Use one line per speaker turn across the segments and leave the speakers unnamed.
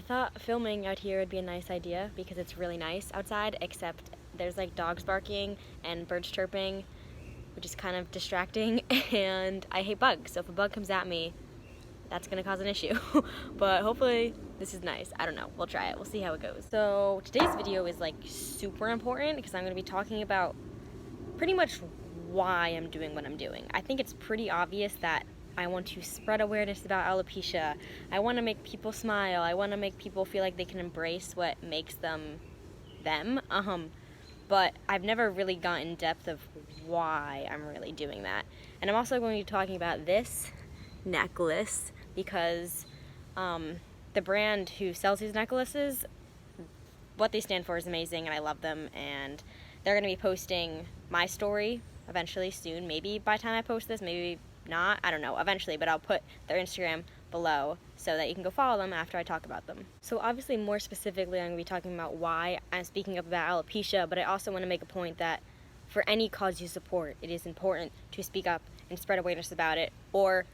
I thought filming out here would be a nice idea because it's really nice outside, except there's like dogs barking and birds chirping, which is kind of distracting, and I hate bugs, so if a bug comes at me, that's gonna cause an issue. But hopefully this is nice. I don't know, we'll try it, we'll see how it goes. So today's video is like super important because I'm gonna be talking about pretty much why I'm doing what I'm doing. I think it's pretty obvious that I want to spread awareness about alopecia. I want to make people smile. I want to make people feel like they can embrace what makes them them. But I've never really gotten in depth of why I'm really doing that. And I'm also going to be talking about this necklace because the brand who sells these necklaces, what they stand for is amazing and I love them, and they're going to be posting my story eventually soon. Maybe by the time I post this, maybe not, I don't know, eventually, but I'll put their Instagram below so that you can go follow them after I talk about them. So obviously more specifically I'm going to be talking about why I'm speaking up about alopecia, but I also want to make a point that for any cause you support, it is important to speak up and spread awareness about it, or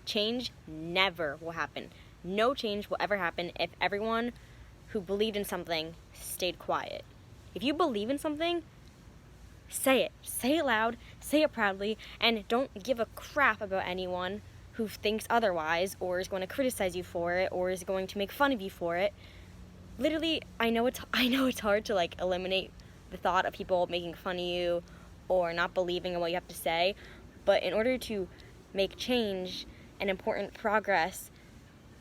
change never will happen. No change will ever happen if everyone who believed in something stayed quiet. If you believe in something, say it. Say it loud, say it proudly, and don't give a crap about anyone who thinks otherwise or is going to criticize you for it or is going to make fun of you for it. Literally, I know it's hard to like eliminate the thought of people making fun of you or not believing in what you have to say, but in order to make change and important progress,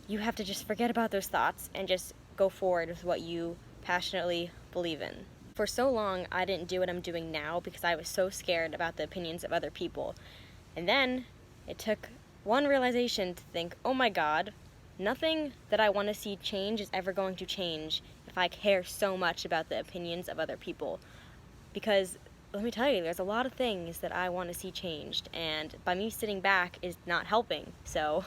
you have to just forget about those thoughts and just go forward with what you passionately believe in. For so long, I didn't do what I'm doing now because I was so scared about the opinions of other people. And then it took one realization to think, oh my God, nothing that I want to see change is ever going to change if I care so much about the opinions of other people. Because let me tell you, there's a lot of things that I want to see changed, and by me sitting back is not helping. So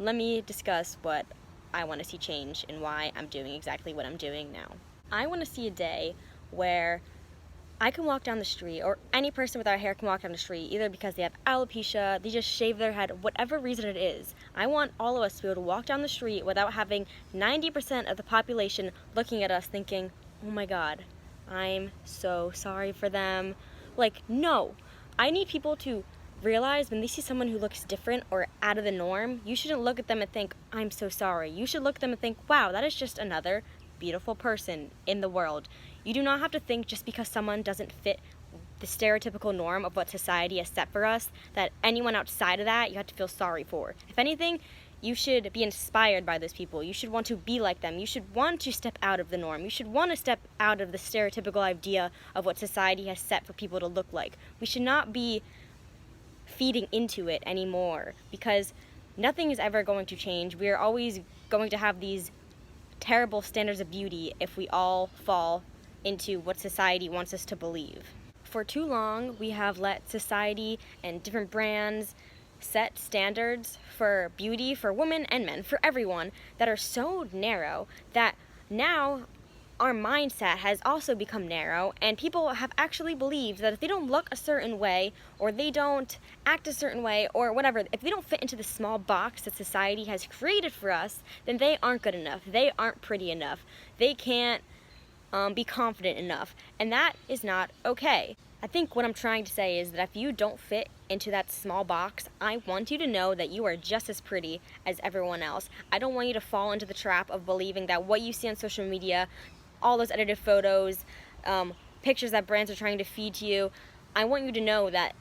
let me discuss what I want to see change and why I'm doing exactly what I'm doing now. I want to see a day where I can walk down the street, or any person without hair can walk down the street, either because they have alopecia, they just shave their head, whatever reason it is. I want all of us to be able to walk down the street without having 90% of the population looking at us thinking, oh my God, I'm so sorry for them. Like, no. I need people to realize when they see someone who looks different or out of the norm, you shouldn't look at them and think, I'm so sorry. You should look at them and think, wow, that is just another beautiful person in the world. You do not have to think just because someone doesn't fit the stereotypical norm of what society has set for us, that anyone outside of that you have to feel sorry for. If anything, you should be inspired by those people. You should want to be like them. You should want to step out of the norm. You should want to step out of the stereotypical idea of what society has set for people to look like. We should not be feeding into it anymore because nothing is ever going to change. We are always going to have these terrible standards of beauty if we all fall into what society wants us to believe. For too long, we have let society and different brands set standards for beauty for women and men, for everyone, that are so narrow that now our mindset has also become narrow, and people have actually believed that if they don't look a certain way, or they don't act a certain way, or whatever, if they don't fit into the small box that society has created for us, then they aren't good enough, they aren't pretty enough, they can't be confident enough, and that is not okay. I think what I'm trying to say is that if you don't fit into that small box, I want you to know that you are just as pretty as everyone else. I don't want you to fall into the trap of believing that what you see on social media, all those edited photos, pictures that brands are trying to feed to you, I want you to know that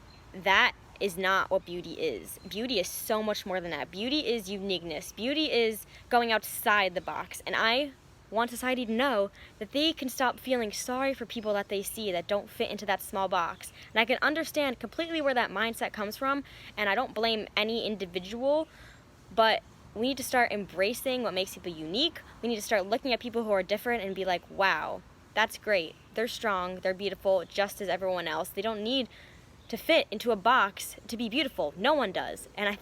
that is not what beauty is. Beauty is so much more than that. Beauty is uniqueness. Beauty is going outside the box, and I want society to know that they can stop feeling sorry for people that they see that don't fit into that small box. And I can understand completely where that mindset comes from, and I don't blame any individual, but we need to start embracing what makes people unique. We need to start looking at people who are different and be like, wow, that's great. They're strong, they're beautiful, just as everyone else. They don't need to fit into a box to be beautiful. No one does. And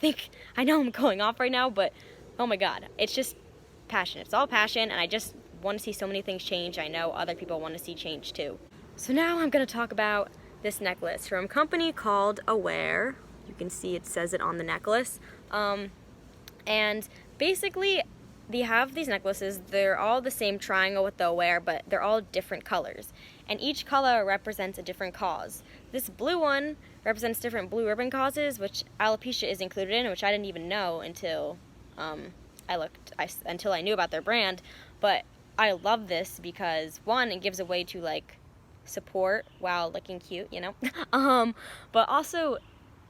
I know I'm going off right now, but oh my God, it's just passion. It's all passion, and I just want to see so many things change. I know other people want to see change too. So now I'm going to talk about this necklace from a company called Aware. You can see it says it on the necklace. And basically they have these necklaces. They're all the same triangle with the aware, but they're all different colors. And each color represents a different cause. This blue one represents different blue ribbon causes, which alopecia is included in, which I didn't even know until until I knew about their brand. But I love this because, one, it gives a way to like support while looking cute, you know. But also,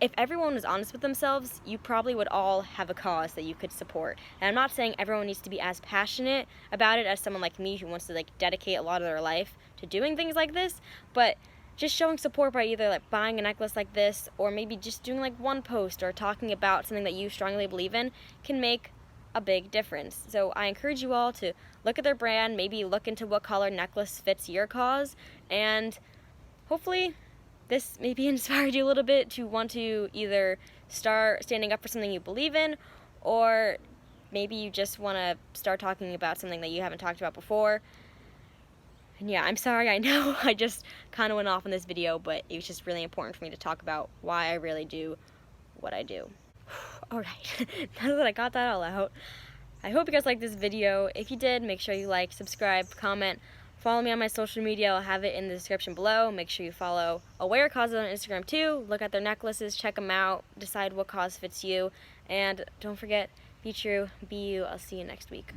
if everyone was honest with themselves, you probably would all have a cause that you could support. And I'm not saying everyone needs to be as passionate about it as someone like me who wants to like dedicate a lot of their life to doing things like this, but just showing support by either like buying a necklace like this, or maybe just doing like one post or talking about something that you strongly believe in can make a big difference. So I encourage you all to look at their brand, maybe look into what color necklace fits your cause, and hopefully this maybe inspired you a little bit to want to either start standing up for something you believe in, or maybe you just want to start talking about something that you haven't talked about before. And yeah, I'm sorry, I know I just kind of went off in this video, but it was just really important for me to talk about why I really do what I do. Alright, now that I got that all out, I hope you guys liked this video. If you did, make sure you like, subscribe, comment, follow me on my social media. I'll have it in the description below. Make sure you follow Aware Causes on Instagram too. Look at their necklaces, check them out, decide what cause fits you, and don't forget, be true, be you. I'll see you next week.